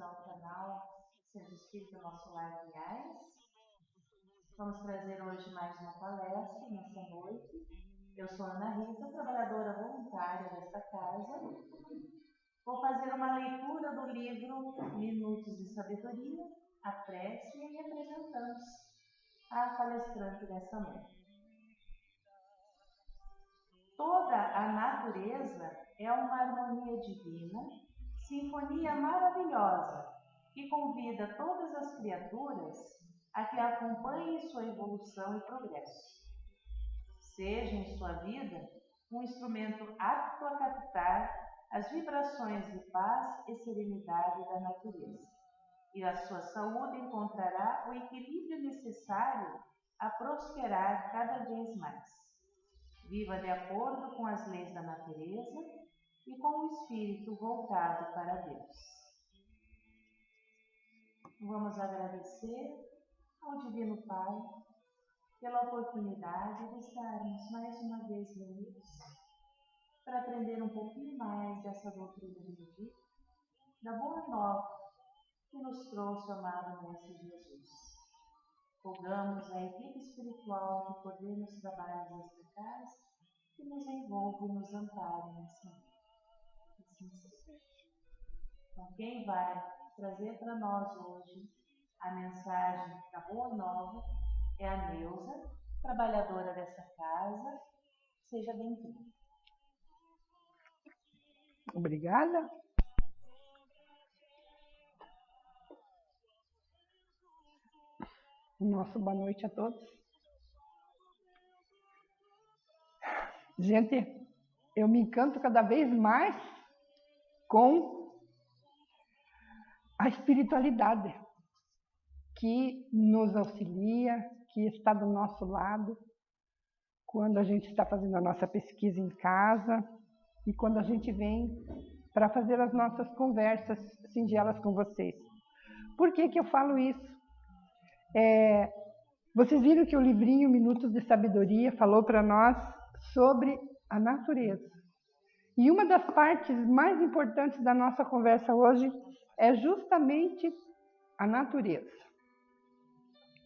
ao canal Centro Espírita Nosso Lar Goiás. Vamos trazer hoje mais uma palestra nessa noite. Eu sou Ana Rita, trabalhadora voluntária desta casa. Vou fazer uma leitura do livro Minutos de Sabedoria, a prece, e apresentamos a palestrante dessa noite. Toda a natureza é uma harmonia divina, sinfonia maravilhosa, que convida todas as criaturas a que acompanhem sua evolução e progresso. Seja em sua vida um instrumento apto a captar as vibrações de paz e serenidade da natureza, e a sua saúde encontrará o equilíbrio necessário a prosperar cada vez mais. Viva de acordo com as leis da natureza e com o espírito voltado para Deus. Vamos agradecer ao Divino Pai pela oportunidade de estarmos mais uma vez reunidos para aprender um pouquinho mais dessa doutrina bendita, da boa nova que nos trouxe o amado Mestre Jesus. Rogamos a equipe espiritual que coordena os trabalhos desta casa, que nos envolve e nos ampare nessa vida. Assim seja. Então, quem vai trazer para nós hoje a mensagem da Boa Nova é a Neuza, trabalhadora dessa casa. Seja bem-vinda. Obrigada. Nossa, boa noite a todos. Gente, eu me encanto cada vez mais com a espiritualidade que nos auxilia, que está do nosso lado, quando a gente está fazendo a nossa pesquisa em casa e quando a gente vem para fazer as nossas conversas singelas com vocês. Por que que eu falo isso? Vocês viram que o livrinho Minutos de Sabedoria falou para nós sobre a natureza. E uma das partes mais importantes da nossa conversa hoje é justamente a natureza.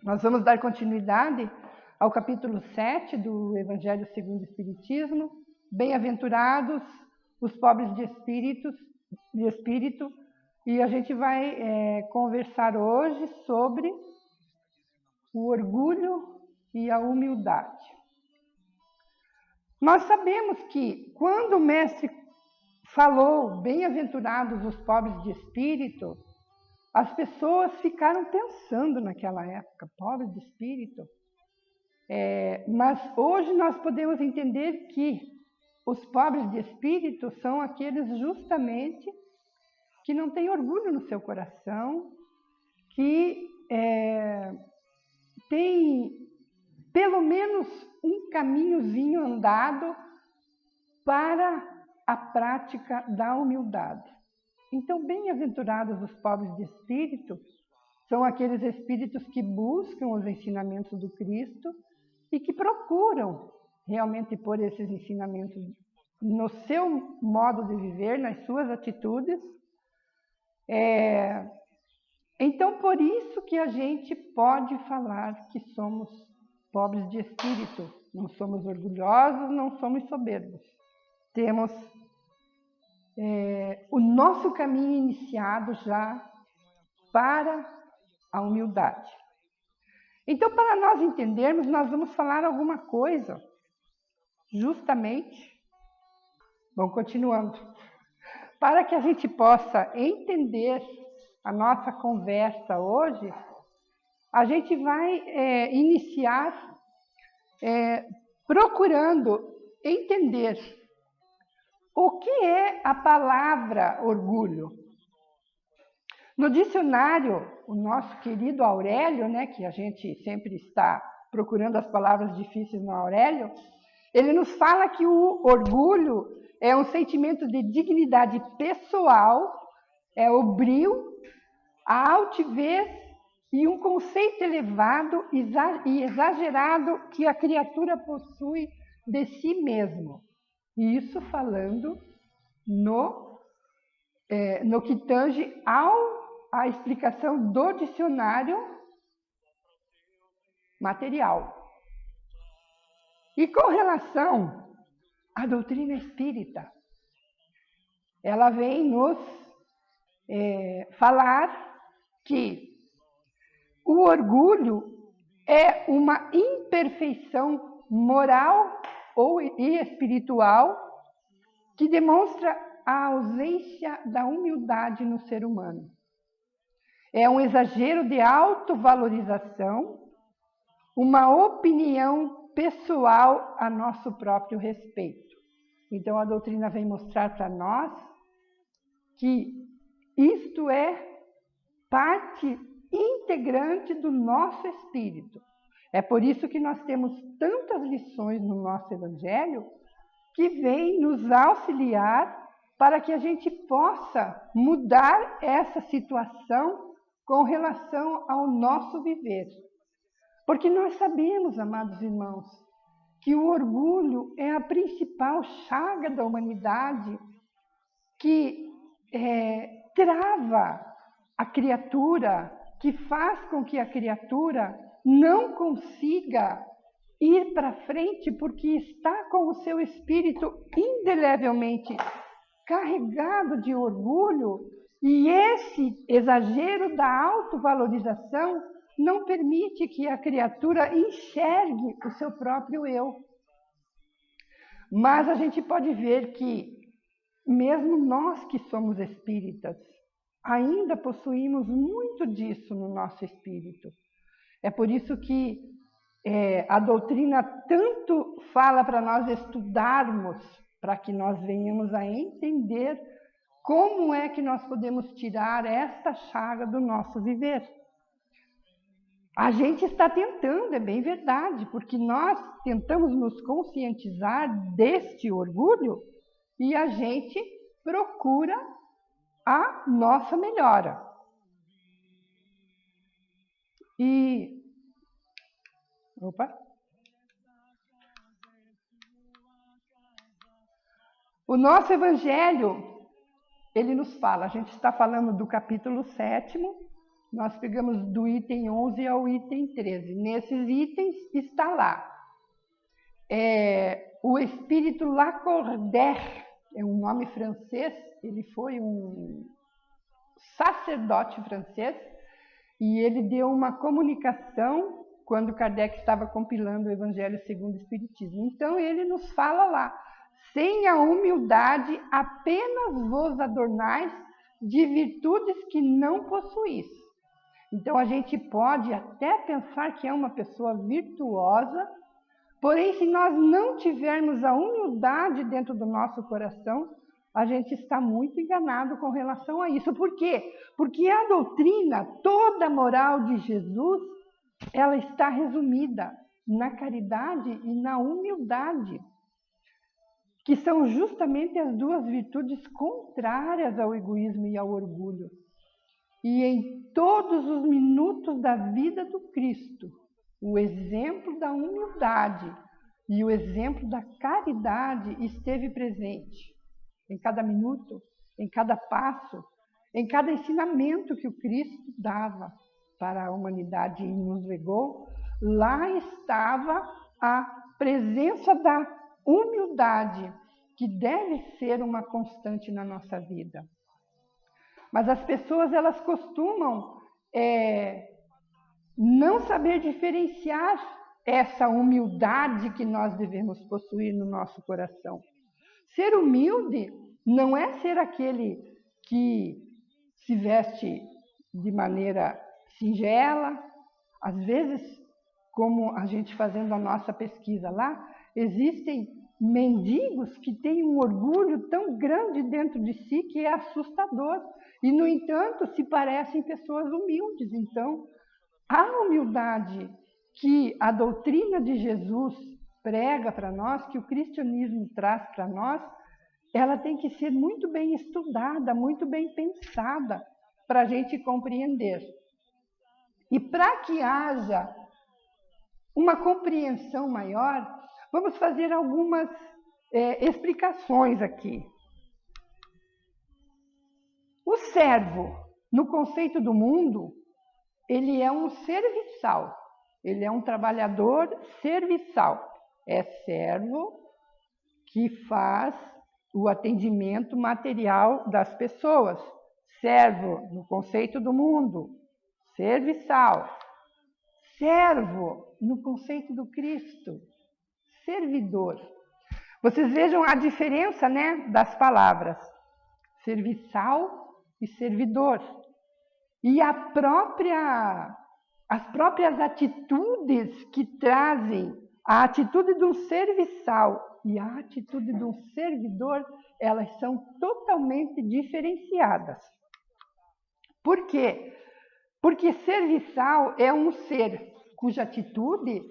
Nós vamos dar continuidade ao capítulo 7 do Evangelho segundo o Espiritismo. Bem-aventurados os pobres de espírito, e a gente vai conversar hoje sobre o orgulho e a humildade. Nós sabemos que quando o Mestre falou bem-aventurados os pobres de espírito, as pessoas ficaram pensando naquela época, pobres de espírito. Mas hoje nós podemos entender que os pobres de espírito são aqueles justamente que não têm orgulho no seu coração, que têm pelo menos um caminhozinho andado para a prática da humildade. Então, bem-aventurados os pobres de espírito são aqueles espíritos que buscam os ensinamentos do Cristo e que procuram realmente pôr esses ensinamentos no seu modo de viver, nas suas atitudes. Então, por isso que a gente pode falar que somos pobres de espírito. Não somos orgulhosos, não somos soberbos. Temos o nosso caminho iniciado já para a humildade. Então, para nós entendermos, nós vamos falar alguma coisa, justamente, vamos continuando, para que a gente possa entender a nossa conversa hoje, a gente vai iniciar procurando entender o que é a palavra orgulho. No dicionário, o nosso querido Aurélio, que a gente sempre está procurando as palavras difíceis no Aurélio, ele nos fala que o orgulho é um sentimento de dignidade pessoal, é o brio, a altivez e um conceito elevado e exagerado que a criatura possui de si mesmo. E isso falando no que tange ao a explicação do dicionário material. E com relação à doutrina espírita, ela vem nos falar que o orgulho é uma imperfeição moral e espiritual que demonstra a ausência da humildade no ser humano. É um exagero de autovalorização, uma opinião pessoal a nosso próprio respeito. Então a doutrina vem mostrar para nós que isto é parte integrante do nosso espírito. É por isso que nós temos tantas lições no nosso Evangelho que vêm nos auxiliar para que a gente possa mudar essa situação com relação ao nosso viver. Porque nós sabemos, amados irmãos, que o orgulho é a principal chaga da humanidade que trava a criatura, que faz com que a criatura não consiga ir para frente porque está com o seu espírito indelevelmente carregado de orgulho, e esse exagero da autovalorização não permite que a criatura enxergue o seu próprio eu. Mas a gente pode ver que, mesmo nós que somos espíritas, ainda possuímos muito disso no nosso espírito. É por isso que a doutrina tanto fala para nós estudarmos, para que nós venhamos a entender como é que nós podemos tirar esta chaga do nosso viver. A gente está tentando, é bem verdade, porque nós tentamos nos conscientizar deste orgulho e a gente procura a nossa melhora. O nosso Evangelho, ele nos fala, a gente está falando do capítulo 7º, nós pegamos do item 11 ao item 13. Nesses itens está lá. O espírito Lacordaire, é um nome francês, ele foi um sacerdote francês, e ele deu uma comunicação quando Kardec estava compilando o Evangelho segundo o Espiritismo. Então ele nos fala lá, sem a humildade apenas vos adornais de virtudes que não possuís. Então a gente pode até pensar que é uma pessoa virtuosa, porém se nós não tivermos a humildade dentro do nosso coração, a gente está muito enganado com relação a isso. Por quê? Porque a doutrina, toda a moral de Jesus, ela está resumida na caridade e na humildade, que são justamente as duas virtudes contrárias ao egoísmo e ao orgulho. E em todos os minutos da vida do Cristo, o exemplo da humildade e o exemplo da caridade esteve presente. Em cada minuto, em cada passo, em cada ensinamento que o Cristo dava para a humanidade e nos legou, lá estava a presença da humildade, que deve ser uma constante na nossa vida. Mas as pessoas, elas costumam não saber diferenciar essa humildade que nós devemos possuir no nosso coração. Ser humilde não é ser aquele que se veste de maneira singela. Às vezes, como a gente fazendo a nossa pesquisa lá, existem mendigos que têm um orgulho tão grande dentro de si que é assustador. E, no entanto, se parecem pessoas humildes. Então, a humildade que a doutrina de Jesus prega para nós, que o cristianismo traz para nós, ela tem que ser muito bem estudada, muito bem pensada, para a gente compreender. E para que haja uma compreensão maior, vamos fazer algumas explicações aqui. O servo, no conceito do mundo, ele é um serviçal, ele é um trabalhador serviçal, é servo que faz o atendimento material das pessoas. Servo, no conceito do mundo, serviçal. Servo, no conceito do Cristo, servidor. Vocês vejam a diferença, né, das palavras serviçal e servidor. E as próprias atitudes que trazem a atitude de um serviçal e a atitude de um servidor, elas são totalmente diferenciadas. Por quê? Porque serviçal é um ser cuja atitude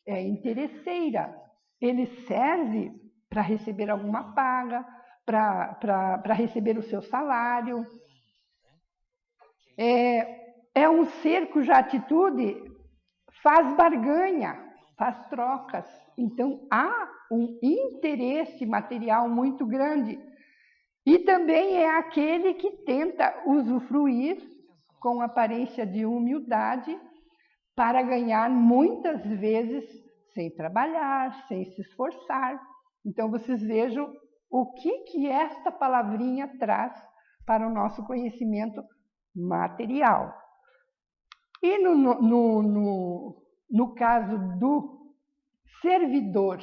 é interesseira. Ele serve para receber alguma paga, para receber o seu salário. É um ser cuja atitude faz barganha, faz trocas. Então, há um interesse material muito grande. E também é aquele que tenta usufruir com aparência de humildade para ganhar muitas vezes sem trabalhar, sem se esforçar. Então, vocês vejam o que esta palavrinha traz para o nosso conhecimento material. E no caso do servidor,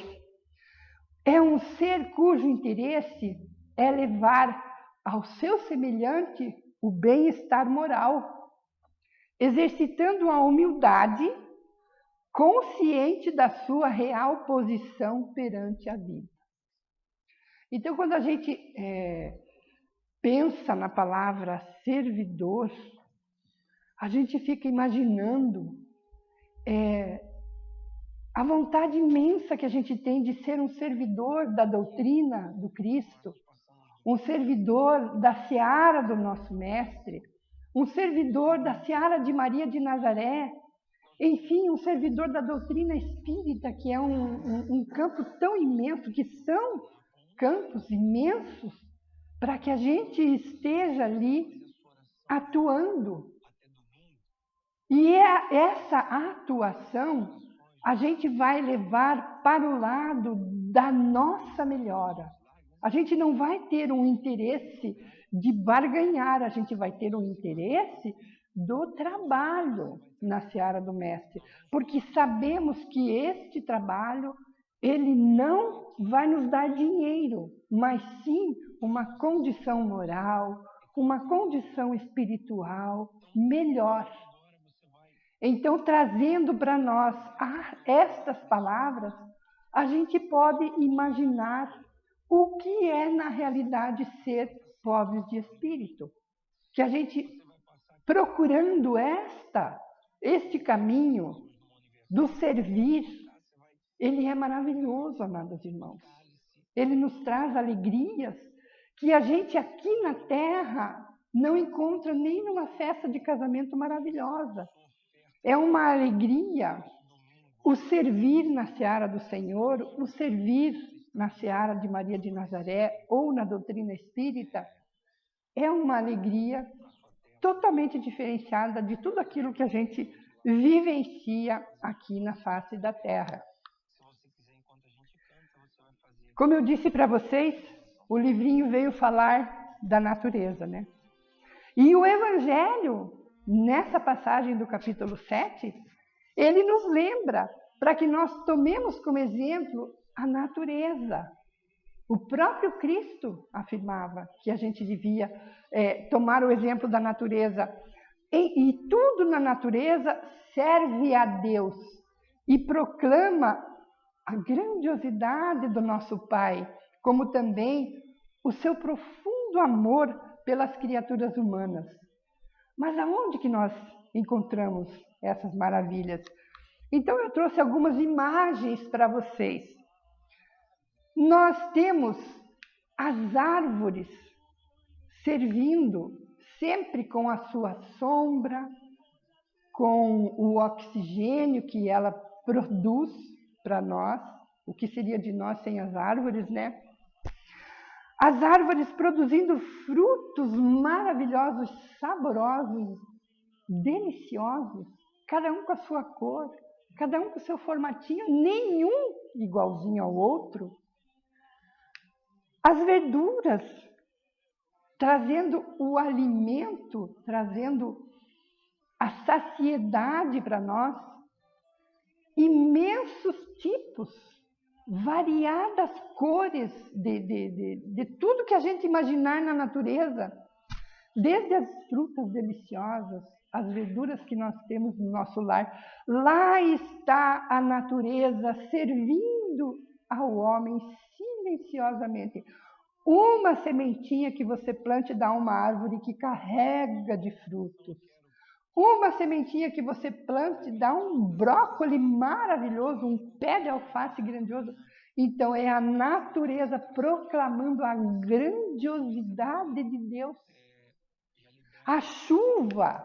é um ser cujo interesse é levar ao seu semelhante o bem-estar moral, exercitando a humildade, consciente da sua real posição perante a vida. Então, quando a gente pensa na palavra servidor, a gente fica imaginando a vontade imensa que a gente tem de ser um servidor da doutrina do Cristo, um servidor da seara do nosso Mestre, um servidor da seara de Maria de Nazaré, enfim, um servidor da doutrina espírita, que é um campo tão imenso, que são campos imensos, para que a gente esteja ali atuando. E essa atuação a gente vai levar para o lado da nossa melhora. A gente não vai ter um interesse de barganhar, a gente vai ter um interesse do trabalho na seara do Mestre, porque sabemos que este trabalho, ele não vai nos dar dinheiro, mas sim uma condição moral, uma condição espiritual melhor. Então, trazendo para nós estas palavras, a gente pode imaginar o que é, na realidade, ser pobre de espírito. Que a gente, procurando este caminho do servir, ele é maravilhoso, amados irmãos. Ele nos traz alegrias que a gente aqui na Terra não encontra nem numa festa de casamento maravilhosa. É uma alegria o servir na seara do Senhor, o servir na seara de Maria de Nazaré ou na doutrina espírita, é uma alegria totalmente diferenciada de tudo aquilo que a gente vivencia aqui na face da Terra. Como eu disse para vocês, o livrinho veio falar da natureza, né? E o Evangelho, nessa passagem do capítulo 7, ele nos lembra para que nós tomemos como exemplo a natureza. O próprio Cristo afirmava que a gente devia tomar o exemplo da natureza. E tudo na natureza serve a Deus e proclama a grandiosidade do nosso Pai, como também o seu profundo amor pelas criaturas humanas. Mas aonde que nós encontramos essas maravilhas? Então eu trouxe algumas imagens para vocês. Nós temos as árvores servindo sempre com a sua sombra, com o oxigênio que ela produz para nós, o que seria de nós sem as árvores, né? as árvores produzindo frutos maravilhosos, saborosos, deliciosos, cada um com a sua cor, cada um com o seu formatinho, nenhum igualzinho ao outro. As verduras trazendo o alimento, trazendo a saciedade para nós, imensos tipos, variadas cores de tudo que a gente imaginar na natureza, desde as frutas deliciosas, as verduras que nós temos no nosso lar. Lá está a natureza servindo ao homem silenciosamente. Uma sementinha que você plante dá uma árvore que carrega de frutos. Uma sementinha que você plante dá um brócolis maravilhoso, um pé de alface grandioso. Então é a natureza proclamando a grandiosidade de Deus. A chuva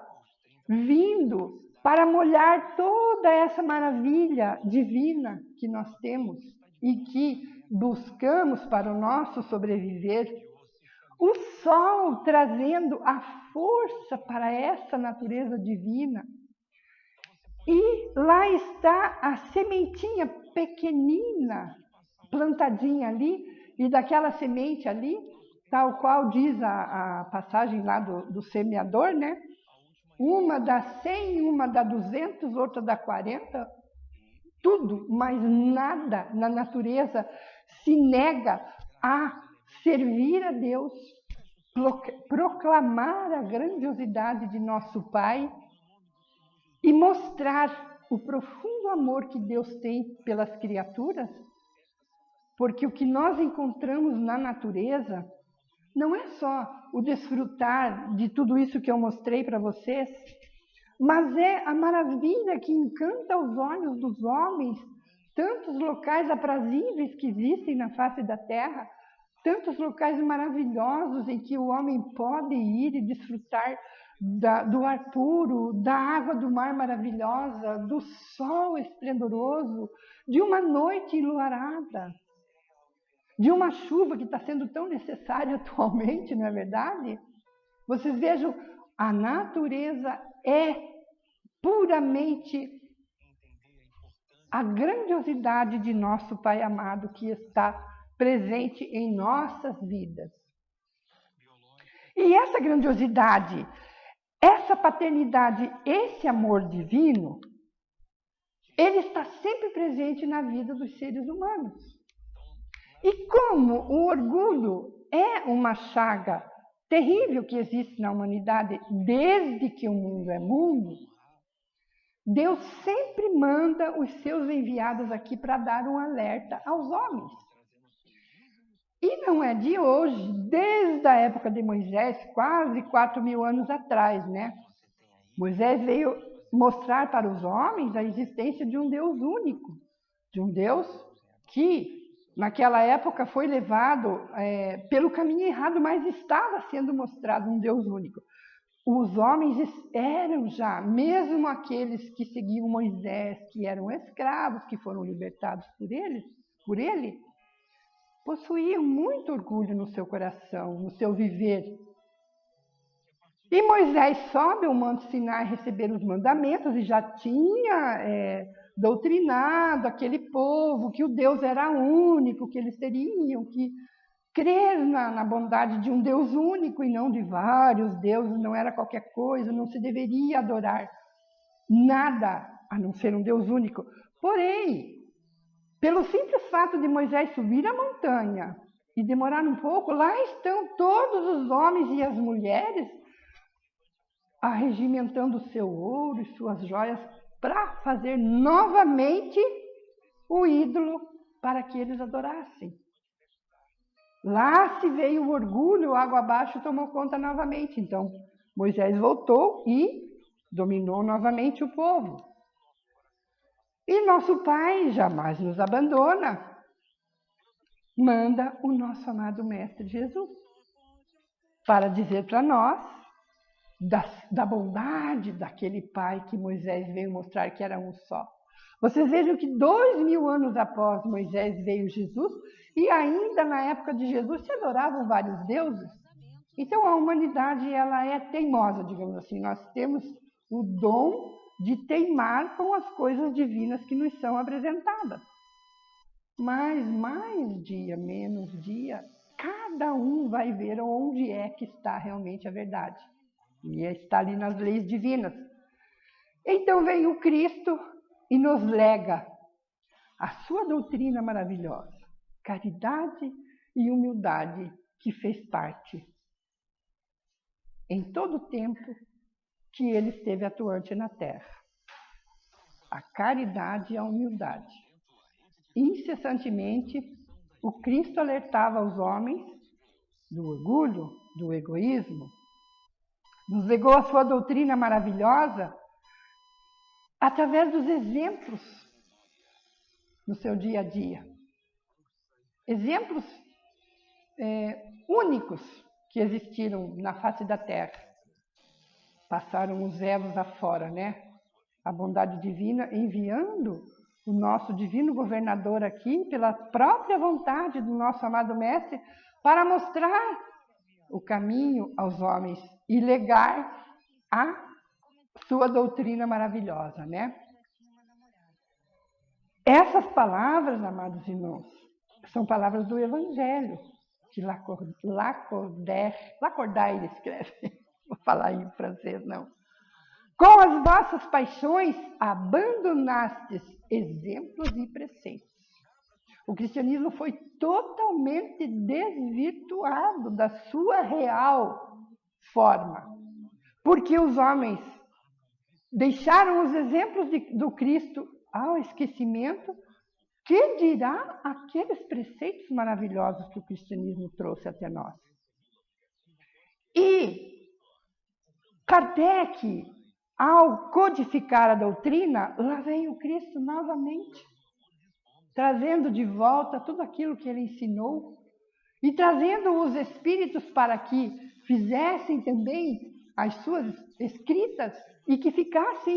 vindo para molhar toda essa maravilha divina que nós temos e que buscamos para o nosso sobreviver. O sol trazendo a força para essa natureza divina. E lá está a sementinha pequenina, plantadinha ali, e daquela semente ali, tal qual diz a passagem lá do semeador, né? Uma dá 100, uma dá 200, outra dá 40. Tudo, mas nada na natureza se nega a servir a Deus, proclamar a grandiosidade de nosso Pai e mostrar o profundo amor que Deus tem pelas criaturas, porque o que nós encontramos na natureza não é só o desfrutar de tudo isso que eu mostrei para vocês, mas é a maravilha que encanta os olhos dos homens, tantos locais aprazíveis que existem na face da terra, tantos locais maravilhosos em que o homem pode ir e desfrutar do ar puro, da água do mar maravilhosa, do sol esplendoroso, de uma noite enluarada, de uma chuva que está sendo tão necessária atualmente, não é verdade? Vocês vejam, a natureza é puramente a grandiosidade de nosso Pai amado que está presente em nossas vidas. E essa grandiosidade, essa paternidade, esse amor divino, ele está sempre presente na vida dos seres humanos. E como o orgulho é uma chaga terrível que existe na humanidade desde que o mundo é mundo, Deus sempre manda os seus enviados aqui para dar um alerta aos homens. E não é de hoje, desde a época de Moisés, quase 4.000 anos atrás, né? Moisés veio mostrar para os homens a existência de um Deus único, de um Deus que, naquela época, foi levado pelo caminho errado, mas estava sendo mostrado um Deus único. Os homens eram já, mesmo aqueles que seguiam Moisés, que eram escravos, que foram libertados por ele, possuíam muito orgulho no seu coração, no seu viver. E Moisés sobe ao Monte Sinai receber os mandamentos e já tinha doutrinado aquele povo que o Deus era único, que eles teriam que crer na bondade de um Deus único e não de vários deuses, não era qualquer coisa, não se deveria adorar nada a não ser um Deus único. Porém, pelo simples fato de Moisés subir a montanha e demorar um pouco, lá estão todos os homens e as mulheres arregimentando o seu ouro e suas joias para fazer novamente o ídolo para que eles adorassem. Lá se veio o orgulho, água abaixo tomou conta novamente. Então, Moisés voltou e dominou novamente o povo. E nosso Pai jamais nos abandona. Manda o nosso amado Mestre Jesus para dizer para nós da bondade daquele Pai que Moisés veio mostrar que era um só. Vocês vejam que 2000 anos após Moisés veio Jesus, e ainda na época de Jesus se adoravam vários deuses. Então a humanidade ela é teimosa, digamos assim. Nós temos o dom de teimar com as coisas divinas que nos são apresentadas. Mas mais dia, menos dia, cada um vai ver onde é que está realmente a verdade. E está ali nas leis divinas. Então vem o Cristo e nos lega a sua doutrina maravilhosa, caridade e humildade, que fez parte em todo o tempo que ele esteve atuante na Terra. A caridade e a humildade. Incessantemente, o Cristo alertava os homens do orgulho, do egoísmo, nos legou a sua doutrina maravilhosa através dos exemplos no seu dia a dia. Exemplos únicos que existiram na face da Terra. Passaram os elos afora, né? A bondade divina enviando o nosso divino governador aqui, pela própria vontade do nosso amado Mestre, para mostrar o caminho aos homens e legar a sua doutrina maravilhosa, né? Essas palavras, amados irmãos, são palavras do Evangelho, que Lacordaire escreve. Vou falar em francês, não. Com as vossas paixões, abandonastes exemplos e preceitos. O cristianismo foi totalmente desvirtuado da sua real forma, porque os homens deixaram os exemplos do Cristo ao esquecimento, que dirá aqueles preceitos maravilhosos que o cristianismo trouxe até nós. E Kardec, ao codificar a doutrina, lá vem o Cristo novamente, trazendo de volta tudo aquilo que ele ensinou e trazendo os espíritos para que fizessem também as suas escritas e que ficasse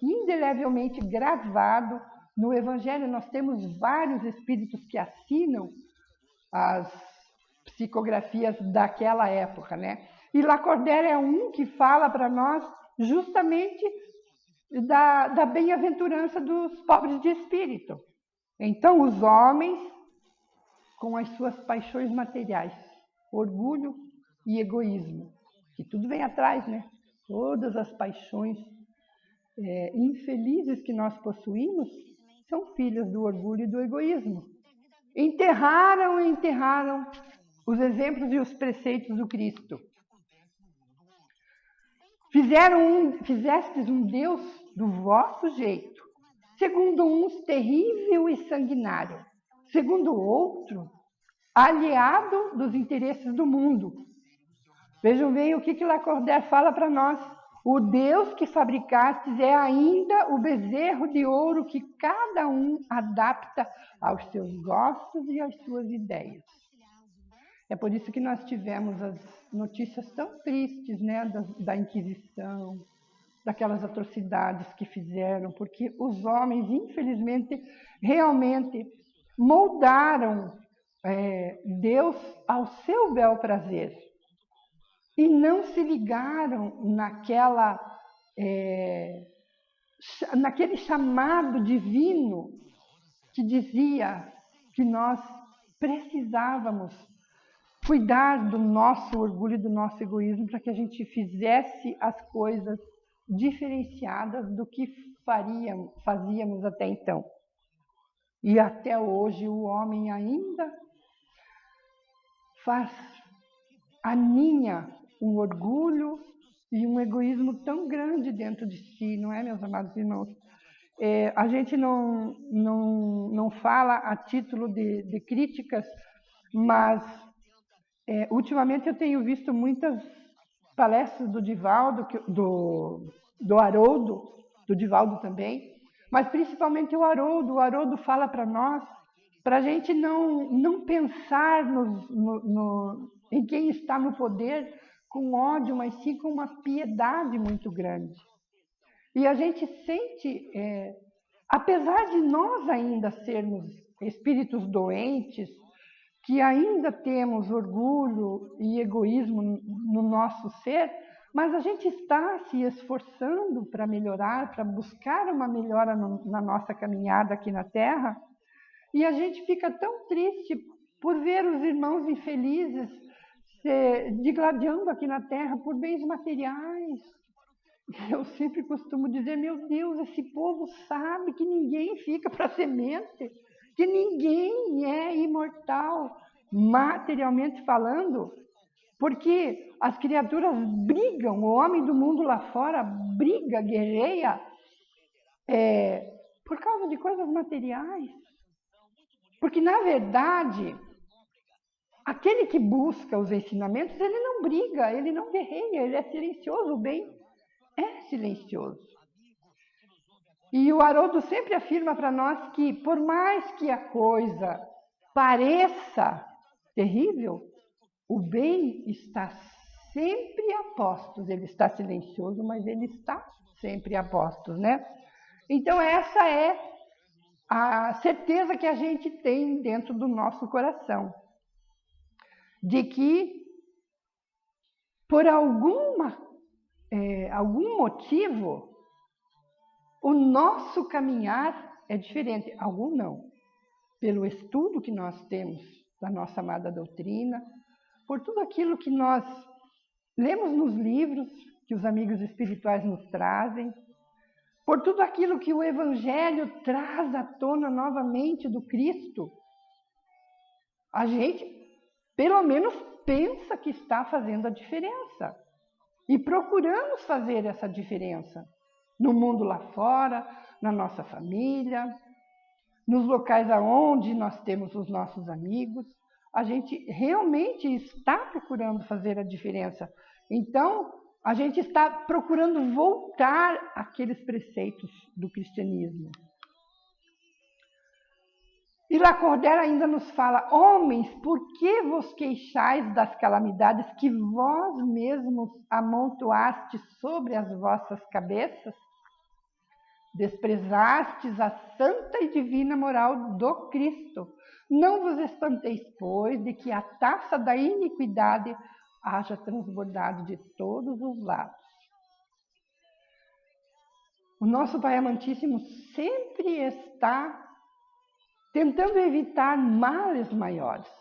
indelevelmente gravado no Evangelho. Nós temos vários espíritos que assinam as psicografias daquela época, né? E Lacordaire é um que fala para nós justamente da bem-aventurança dos pobres de espírito. Então, os homens, com as suas paixões materiais, orgulho e egoísmo, que tudo vem atrás, né? Todas as paixões infelizes que nós possuímos são filhas do orgulho e do egoísmo. Enterraram os exemplos e os preceitos do Cristo. Fizestes um Deus do vosso jeito, segundo uns terrível e sanguinário, segundo outro, aliado dos interesses do mundo. Vejam bem o que Lacordaire fala para nós. O Deus que fabricastes é ainda o bezerro de ouro que cada um adapta aos seus gostos e às suas ideias. É por isso que nós tivemos as notícias tão tristes, né, da Inquisição, daquelas atrocidades que fizeram, porque os homens, infelizmente, realmente moldaram Deus ao seu bel prazer e não se ligaram naquele chamado divino que dizia que nós precisávamos cuidar do nosso orgulho e do nosso egoísmo para que a gente fizesse as coisas diferenciadas do que fazíamos até então. E até hoje o homem ainda aninha um orgulho e um egoísmo tão grande dentro de si, não é, meus amados irmãos? A gente não fala a título de críticas, mas ultimamente eu tenho visto muitas palestras do Divaldo, do Haroldo, do Divaldo também, mas principalmente o Haroldo. O Haroldo fala para nós, para a gente não pensar em quem está no poder com ódio, mas sim com uma piedade muito grande. E a gente sente apesar de nós ainda sermos espíritos doentes, que ainda temos orgulho e egoísmo no nosso ser, mas a gente está se esforçando para melhorar, para buscar uma melhora na nossa caminhada aqui na Terra, e a gente fica tão triste por ver os irmãos infelizes se digladiando aqui na Terra por bens materiais. Eu sempre costumo dizer, meu Deus, esse povo sabe que ninguém fica para semente, que ninguém é imortal, materialmente falando, porque as criaturas brigam, o homem do mundo lá fora briga, guerreia, por causa de coisas materiais. Porque, na verdade, aquele que busca os ensinamentos, ele não briga, ele não guerreia, ele é silencioso, o bem é silencioso. E o Haroldo sempre afirma para nós que, por mais que a coisa pareça terrível, o bem está sempre a postos. Ele está silencioso, mas ele está sempre a postos, né? Então, essa é a certeza que a gente tem dentro do nosso coração, de que, por algum motivo, o nosso caminhar é diferente. Algum não. Pelo estudo que nós temos da nossa amada doutrina, por tudo aquilo que nós lemos nos livros que os amigos espirituais nos trazem, por tudo aquilo que o Evangelho traz à tona novamente do Cristo, a gente, pelo menos, pensa que está fazendo a diferença. E procuramos fazer essa diferença no mundo lá fora, na nossa família, nos locais aonde nós temos os nossos amigos. A gente realmente está procurando fazer a diferença. Então, a gente está procurando voltar àqueles preceitos do cristianismo. E Lacordaire ainda nos fala: homens, por que vos queixais das calamidades que vós mesmos amontoastes sobre as vossas cabeças? Desprezastes a santa e divina moral do Cristo. Não vos espanteis, pois, de que a taça da iniquidade haja transbordado de todos os lados. O nosso Pai Amantíssimo sempre está tentando evitar males maiores.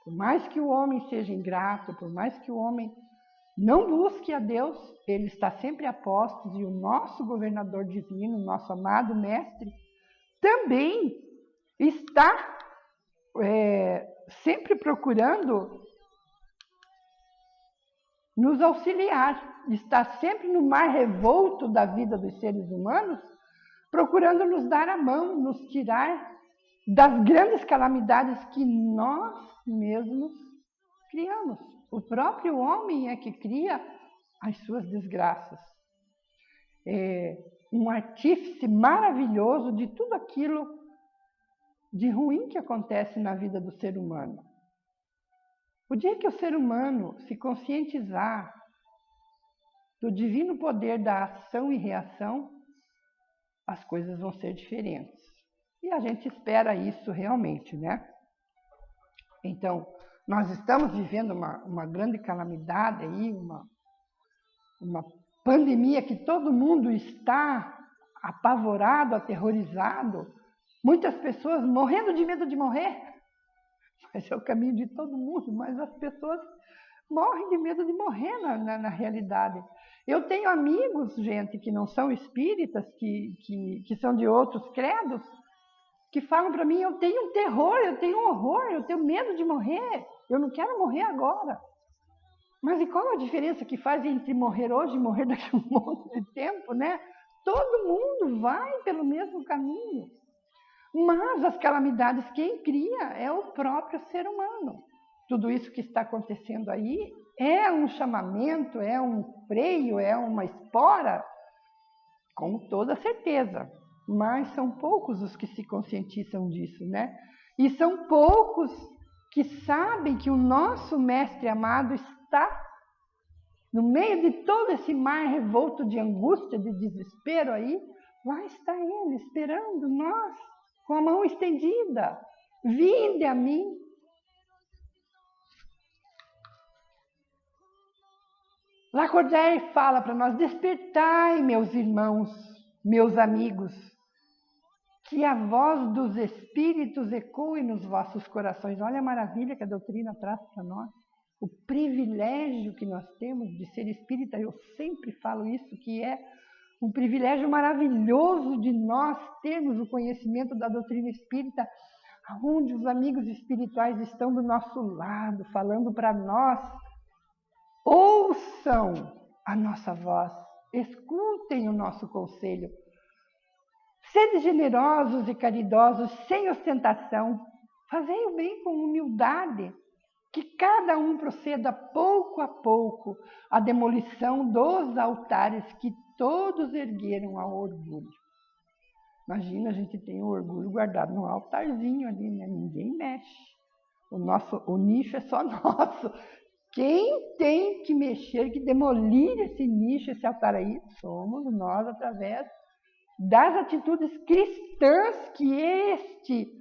Por mais que o homem seja ingrato, por mais que o homem não busque a Deus, ele está sempre a postos, e o nosso governador divino, nosso amado mestre, também está sempre procurando nos auxiliar, está sempre no mar revolto da vida dos seres humanos, procurando nos dar a mão, nos tirar das grandes calamidades que nós mesmos criamos. O próprio homem é que cria as suas desgraças. É um artífice maravilhoso de tudo aquilo de ruim que acontece na vida do ser humano. O dia que o ser humano se conscientizar do divino poder da ação e reação, as coisas vão ser diferentes. E a gente espera isso realmente, né? Então, nós estamos vivendo uma grande calamidade aí, uma pandemia que todo mundo está apavorado, aterrorizado. Muitas pessoas morrendo de medo de morrer. Esse é o caminho de todo mundo, mas as pessoas morrem de medo de morrer na realidade. Eu tenho amigos, gente, que não são espíritas, que são de outros credos, que falam para mim: eu tenho um terror, eu tenho um horror, eu tenho medo de morrer, eu não quero morrer agora. Mas e qual a diferença que faz entre morrer hoje e morrer daqui a um monte de tempo, né? Todo mundo vai pelo mesmo caminho. Mas as calamidades quem cria é o próprio ser humano. Tudo isso que está acontecendo aí é um chamamento, é um freio, é uma espora, com toda certeza. Mas são poucos os que se conscientizam disso, né? E são poucos que sabem que o nosso Mestre amado está no meio de todo esse mar revolto de angústia, de desespero aí. Lá está Ele, esperando nós, com a mão estendida. Vinde a mim. Lacordaire fala para nós: despertai, meus irmãos, meus amigos, que a voz dos Espíritos ecoe nos vossos corações. Olha a maravilha que a doutrina traz para nós. O privilégio que nós temos de ser espírita, eu sempre falo isso, que é um privilégio maravilhoso de nós termos o conhecimento da doutrina espírita, onde os amigos espirituais estão do nosso lado, falando para nós. Ouçam a nossa voz, escutem o nosso conselho. Sede generosos e caridosos, sem ostentação, fazei o bem com humildade, que cada um proceda pouco a pouco à demolição dos altares que todos ergueram ao orgulho. Imagina, a gente tem o orgulho guardado num altarzinho ali, né? Ninguém mexe. O nicho é só nosso. Quem tem que mexer, que demolir esse nicho, esse altar aí, somos nós, através das atitudes cristãs que este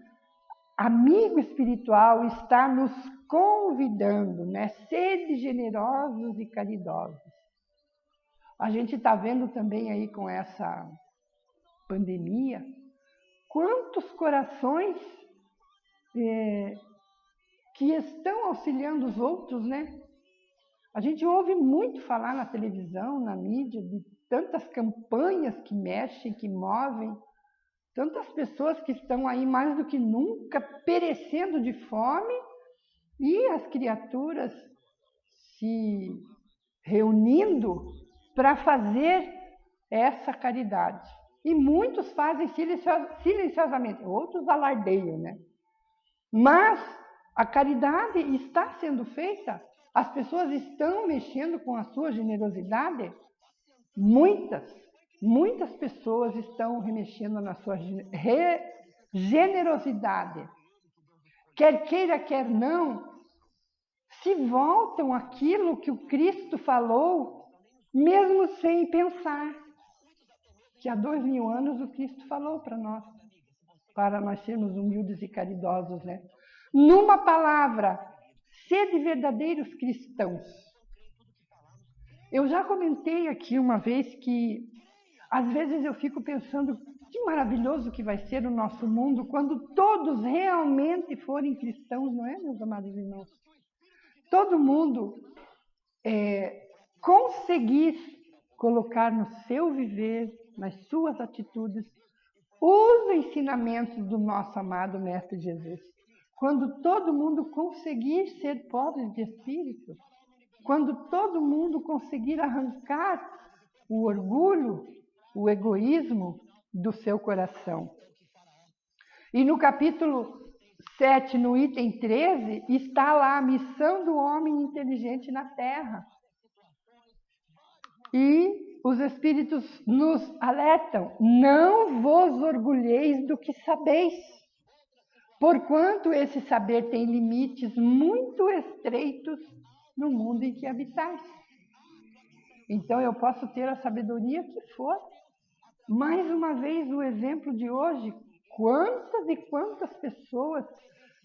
amigo espiritual está nos convidando, né? Sede generosos e caridosos. A gente está vendo também aí com essa pandemia, quantos corações que estão auxiliando os outros, né? A gente ouve muito falar na televisão, na mídia, de tantas campanhas que mexem, que movem, tantas pessoas que estão aí mais do que nunca perecendo de fome e as criaturas se reunindo para fazer essa caridade. E muitos fazem silenciosamente, outros alardeiam, né? Mas a caridade está sendo feita, as pessoas estão mexendo com a sua generosidade. Muitas pessoas estão remexendo na sua generosidade. Quer queira, quer não, se voltam àquilo que o Cristo falou, mesmo sem pensar. Que há 2000 anos o Cristo falou para nós sermos humildes e caridosos, né? Numa palavra, sede verdadeiros cristãos. Eu já comentei aqui uma vez que, às vezes eu fico pensando que maravilhoso que vai ser o nosso mundo quando todos realmente forem cristãos, não é, meus amados irmãos? Todo mundo conseguir colocar no seu viver, nas suas atitudes, os ensinamentos do nosso amado Mestre Jesus. Quando todo mundo conseguir ser pobre de espírito, quando todo mundo conseguir arrancar o orgulho, o egoísmo do seu coração. E no capítulo 7, no item 13, está lá a missão do homem inteligente na Terra. E os Espíritos nos alertam: não vos orgulheis do que sabeis, porquanto esse saber tem limites muito estreitos no mundo em que habitais. Então eu posso ter a sabedoria que for. Mais uma vez, o exemplo de hoje, quantas e quantas pessoas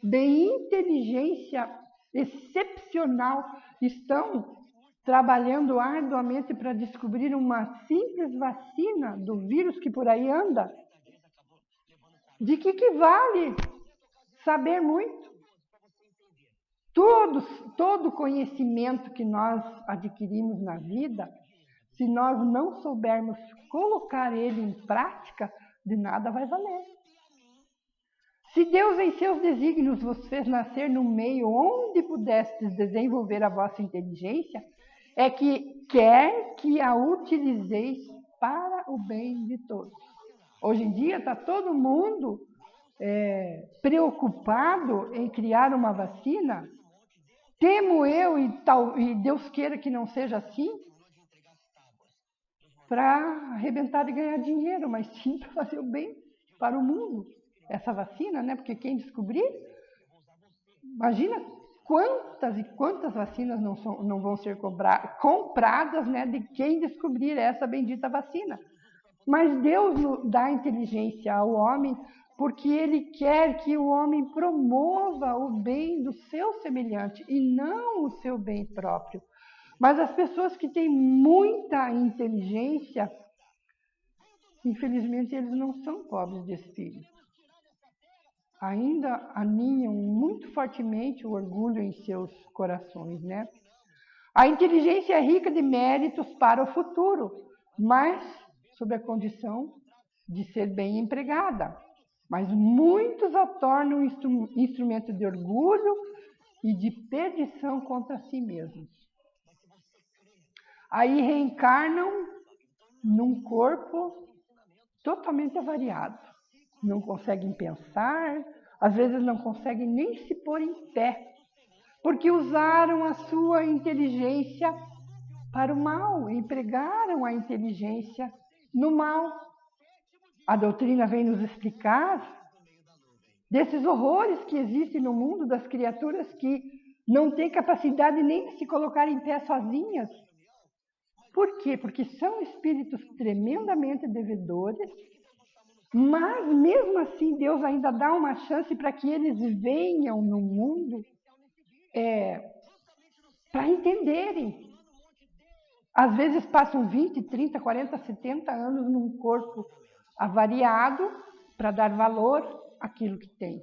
de inteligência excepcional estão trabalhando arduamente para descobrir uma simples vacina do vírus que por aí anda? De que vale saber muito? Todo conhecimento que nós adquirimos na vida, se nós não soubermos colocar ele em prática, de nada vai valer. Se Deus em seus desígnios vos fez nascer no meio onde pudestes desenvolver a vossa inteligência, é que quer que a utilizeis para o bem de todos. Hoje em dia está todo mundo preocupado em criar uma vacina. Temo eu, e Deus queira que não seja assim, para arrebentar e ganhar dinheiro, mas sim para fazer o bem para o mundo. Essa vacina, né? Porque quem descobrir, imagina quantas e quantas vacinas não vão ser compradas, né, de quem descobrir essa bendita vacina. Mas Deus dá inteligência ao homem porque Ele quer que o homem promova o bem do seu semelhante e não o seu bem próprio. Mas as pessoas que têm muita inteligência, infelizmente, eles não são pobres de espírito. Ainda aninham muito fortemente o orgulho em seus corações, né? A inteligência é rica de méritos para o futuro, mas sob a condição de ser bem empregada. Mas muitos a tornam instrumento de orgulho e de perdição contra si mesmos. Aí reencarnam num corpo totalmente avariado. Não conseguem pensar, às vezes não conseguem nem se pôr em pé, porque usaram a sua inteligência para o mal, empregaram a inteligência no mal. A doutrina vem nos explicar desses horrores que existem no mundo, das criaturas que não têm capacidade nem de se colocar em pé sozinhas. Por quê? Porque são espíritos tremendamente devedores, mas mesmo assim Deus ainda dá uma chance para que eles venham no mundo para entenderem. Às vezes passam 20, 30, 40, 70 anos num corpo avariado para dar valor àquilo que tem.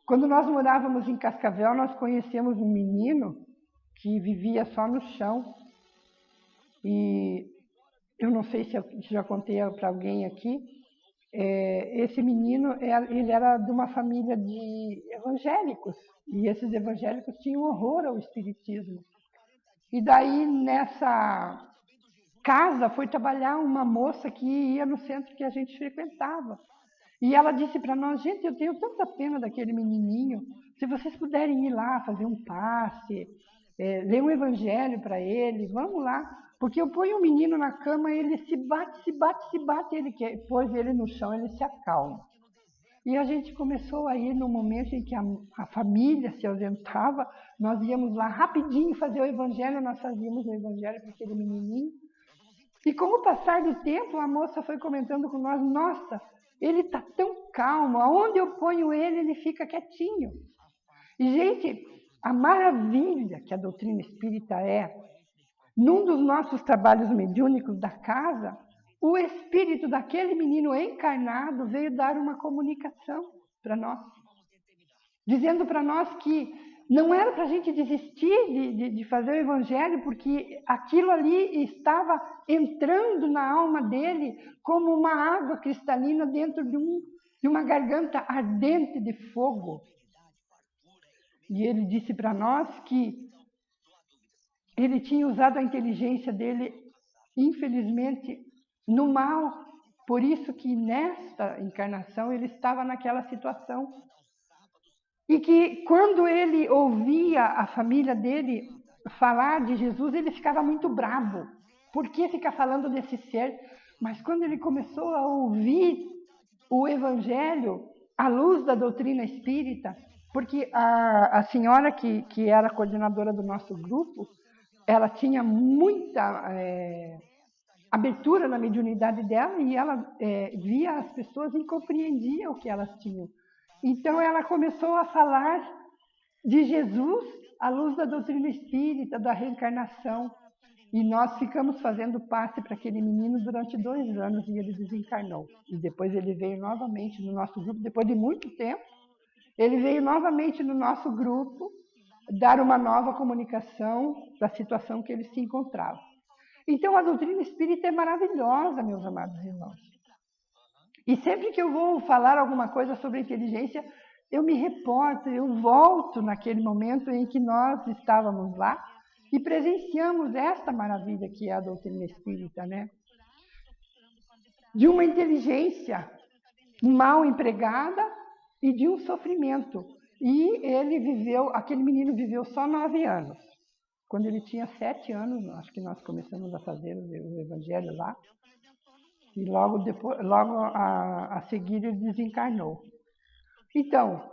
Quando nós morávamos em Cascavel, nós conhecemos um menino que vivia só no chão. E eu não sei se eu já contei para alguém aqui, esse menino, ele era de uma família de evangélicos. E esses evangélicos tinham horror ao espiritismo. E daí, nessa casa, foi trabalhar uma moça que ia no centro que a gente frequentava. E ela disse para nós, gente, eu tenho tanta pena daquele menininho, se vocês puderem ir lá fazer um passe, ler um evangelho para ele, vamos lá. Porque eu ponho o menino na cama, ele se bate, pôs ele no chão, ele se acalma. E a gente começou a ir no momento em que a família se ausentava, nós íamos lá rapidinho fazer o evangelho, nós fazíamos o evangelho para aquele menininho. E com o passar do tempo, a moça foi comentando com nós, nossa, ele está tão calmo, aonde eu ponho ele, ele fica quietinho. E, gente, a maravilha que a doutrina espírita num dos nossos trabalhos mediúnicos da casa, o espírito daquele menino encarnado veio dar uma comunicação para nós, dizendo para nós que não era para a gente desistir de fazer o evangelho, porque aquilo ali estava entrando na alma dele como uma água cristalina dentro de uma garganta ardente de fogo. E ele disse para nós que ele tinha usado a inteligência dele, infelizmente, no mal. Por isso que nesta encarnação ele estava naquela situação. E que quando ele ouvia a família dele falar de Jesus, ele ficava muito bravo. Por que ficar falando desse ser? Mas quando ele começou a ouvir o Evangelho à luz da doutrina espírita, porque a senhora que era coordenadora do nosso grupo, ela tinha muita abertura na mediunidade dela e ela via as pessoas e compreendia o que elas tinham. Então ela começou a falar de Jesus à luz da doutrina espírita, da reencarnação. E nós ficamos fazendo passe para aquele menino durante 2 anos e ele desencarnou. E depois ele veio novamente no nosso grupo, depois de muito tempo, ele veio novamente no nosso grupo dar uma nova comunicação da situação que ele se encontrava. Então a doutrina espírita é maravilhosa, meus amados irmãos. E sempre que eu vou falar alguma coisa sobre inteligência, eu me reporto, eu volto naquele momento em que nós estávamos lá e presenciamos esta maravilha que é a doutrina espírita, né? De uma inteligência mal empregada e de um sofrimento. E aquele menino viveu só 9 anos. Quando ele tinha 7 anos, acho que nós começamos a fazer o evangelho lá. E logo a seguir ele desencarnou. Então,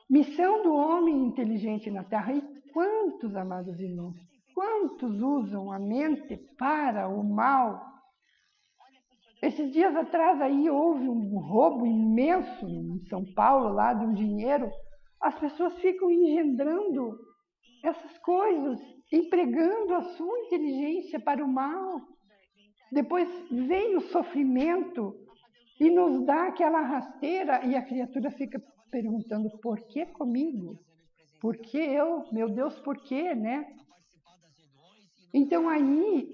missão do homem inteligente na Terra. E quantos, amados irmãos, Quantos usam a mente para o mal? Esses dias atrás aí houve um roubo imenso em São Paulo, lá de um dinheiro. As pessoas ficam engendrando essas coisas, empregando a sua inteligência para o mal. Depois vem o sofrimento e nos dá aquela rasteira e a criatura fica perguntando, por que comigo? Por que eu? Meu Deus, por quê, né? Então aí,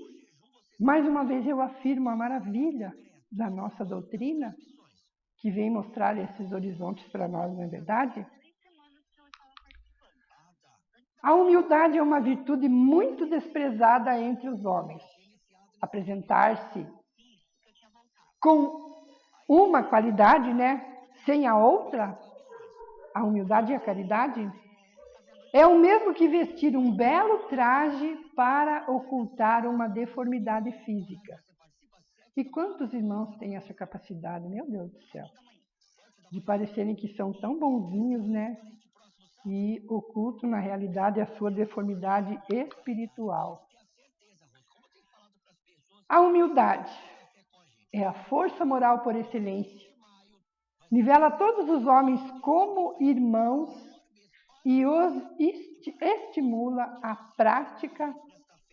mais uma vez eu afirmo a maravilha da nossa doutrina, que vem mostrar esses horizontes para nós, não é verdade? A humildade é uma virtude muito desprezada entre os homens. Apresentar-se com uma qualidade, né, sem a outra, a humildade e a caridade, é o mesmo que vestir um belo traje para ocultar uma deformidade física. E quantos irmãos têm essa capacidade, meu Deus do céu, de parecerem que são tão bonzinhos, né? E ocultam, na realidade, a sua deformidade espiritual. A humildade é a força moral por excelência. Nivela todos os homens como irmãos e os estimula à prática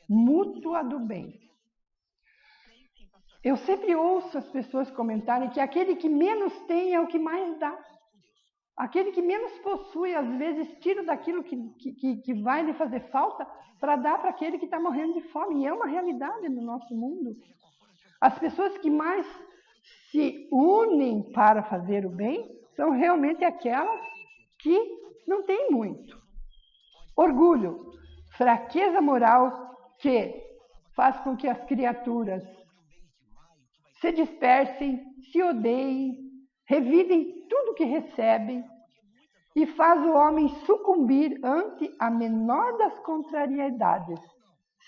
mútua do bem. Eu sempre ouço as pessoas comentarem que aquele que menos tem é o que mais dá. Aquele que menos possui, às vezes, tira daquilo que vai lhe fazer falta para dar para aquele que está morrendo de fome. E é uma realidade no nosso mundo. As pessoas que mais se unem para fazer o bem são realmente aquelas que não têm muito. Orgulho, fraqueza moral que faz com que as criaturas se dispersem, se odeiem, revidem tudo que recebem e faz o homem sucumbir ante a menor das contrariedades,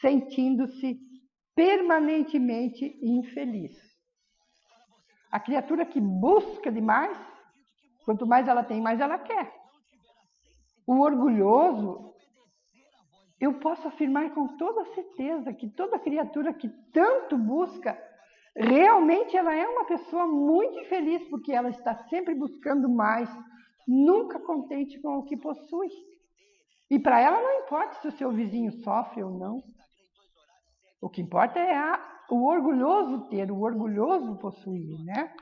sentindo-se permanentemente infeliz. A criatura que busca demais, quanto mais ela tem, mais ela quer. O orgulhoso, eu posso afirmar com toda certeza que toda criatura que tanto busca, realmente ela é uma pessoa muito infeliz, porque ela está sempre buscando mais, nunca contente com o que possui. E para ela não importa se o seu vizinho sofre ou não. O que importa é o orgulhoso ter, o orgulhoso possuir, né?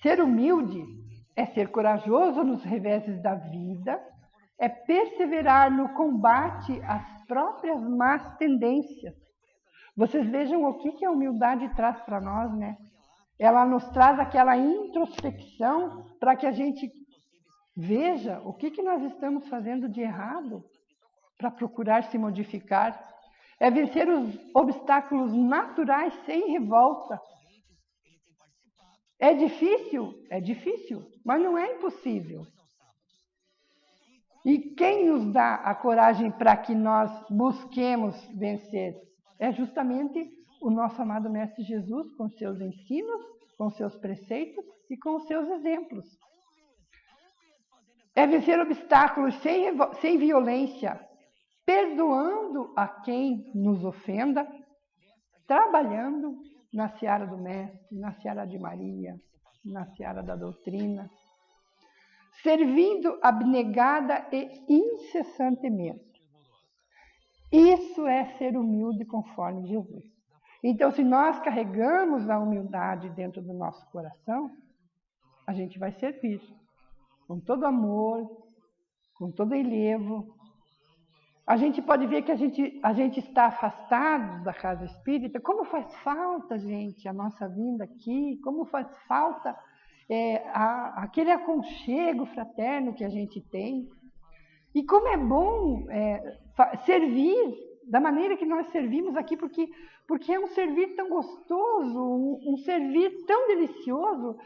Ser humilde é ser corajoso nos reveses da vida, é perseverar no combate às próprias más tendências. Vocês vejam o que a humildade traz para nós, né? Ela nos traz aquela introspecção para que a gente veja o que nós estamos fazendo de errado para procurar se modificar. É vencer os obstáculos naturais sem revolta. É difícil, mas não é impossível. E quem nos dá a coragem para que nós busquemos vencer? É justamente o nosso amado Mestre Jesus, com seus ensinos, com seus preceitos e com os seus exemplos. É vencer obstáculos sem violência, perdoando a quem nos ofenda, trabalhando na seara do Mestre, na seara de Maria, na seara da doutrina, servindo abnegada e incessantemente. Isso é ser humilde conforme Jesus. Então, se nós carregamos a humildade dentro do nosso coração, a gente vai servir com todo amor, com todo enlevo. A gente pode ver que a gente está afastado da casa espírita. Como faz falta, gente, a nossa vinda aqui, como faz falta aquele aconchego fraterno que a gente tem. E como é bom servir da maneira que nós servimos aqui, porque é um servir tão gostoso, um servir tão delicioso.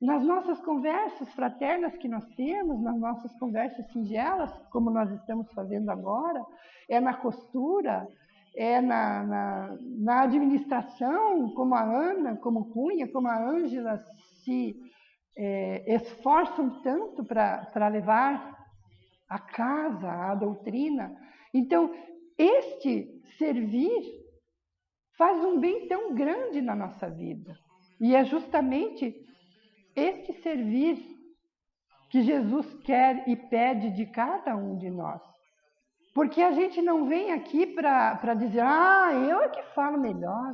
Nas nossas conversas fraternas que nós temos, nas nossas conversas singelas, como nós estamos fazendo agora, é na costura, é na administração, como a Ana, como o Cunha, como a Ângela se esforçam tanto para levar a casa, a doutrina. Então, este servir faz um bem tão grande na nossa vida. E é justamente este servir que Jesus quer e pede de cada um de nós. Porque a gente não vem aqui para dizer, eu é que falo melhor,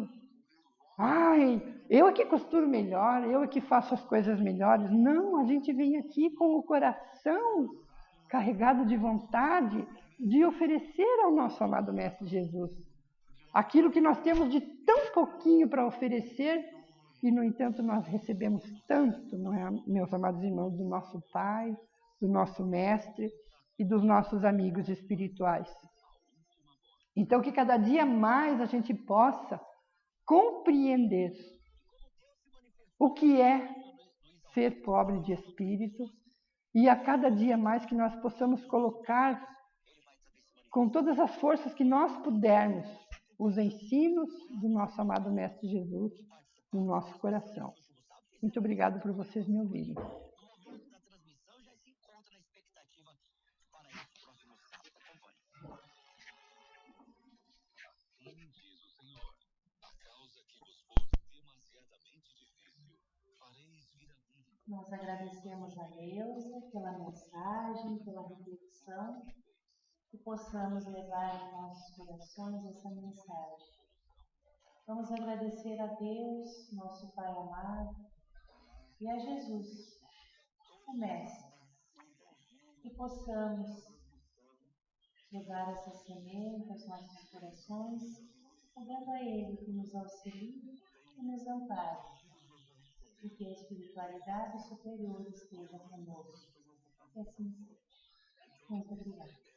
eu é que costuro melhor, eu é que faço as coisas melhores. Não, a gente vem aqui com o coração carregado de vontade de oferecer ao nosso amado Mestre Jesus aquilo que nós temos de tão pouquinho para oferecer e, no entanto, nós recebemos tanto, não é, meus amados irmãos, do nosso Pai, do nosso Mestre e dos nossos amigos espirituais. Então, que cada dia mais a gente possa compreender o que é ser pobre de espírito e a cada dia mais que nós possamos colocar com todas as forças que nós pudermos os ensinos do nosso amado Mestre Jesus no nosso coração. Muito obrigada por vocês me ouvirem. Nós agradecemos a Neuza pela mensagem, pela reflexão, que possamos levar em nossos corações essa mensagem. Vamos agradecer a Deus, nosso Pai amado, e a Jesus, o Mestre, que possamos levar essa semente aos nossos corações, pedindo a Ele que nos auxilie e nos ampare, e que a espiritualidade superior esteja conosco. E assim seja. Muito obrigada.